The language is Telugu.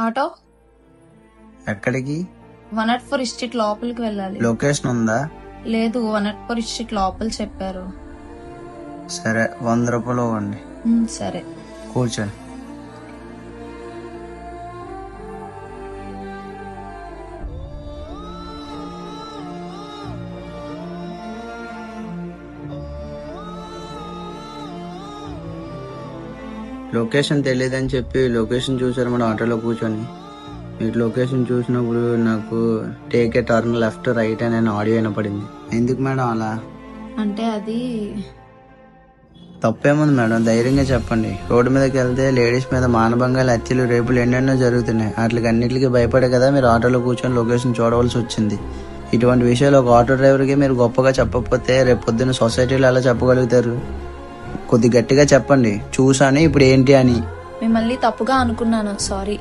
ఆటో ఎక్కడికి? 104 స్ట్రీట్ లోపలికి వెళ్ళాలి. లొకేషన్ ఉందా? లేదు, 104 స్ట్రీట్ లోపల చెప్పారు. సరే, 100 రూపాయలు ఇవ్వండి. సరే కూర్చోండి. లొకేషన్ తెలియదని చెప్పి లొకేషన్ చూసారు మన ఆటోలో కూర్చొని. మీరు లొకేషన్ చూసినప్పుడు నాకు take a turn left right అని ఆడియో వినపడింది. ఎందుకు మేడం అలా? అంటే అది తప్పేముంది మేడం, ధైర్యంగా చెప్పండి. రోడ్డు మీదకి వెళ్తే లేడీస్ మీద మానభంగాలు, హత్యలు, రేపులు ఎన్నెన్నో జరుగుతున్నాయి. వాటికి అన్నిటికీ భయపడే కదా మీరు ఆటోలో కూర్చొని లొకేషన్ చూడవలసి వచ్చింది. ఇటువంటి విషయాలు ఒక ఆటో డ్రైవర్కి మీరు గొప్పగా చెప్పకపోతే రేపు పొద్దున్న సొసైటీలో ఎలా చెప్పగలుగుతారు? కొద్ది గట్టిగా చెప్పండి, చూసాను ఇప్పుడు ఏంటి అని. మిమ్మల్ని తప్పుగా అనుకున్నాను, సారీ.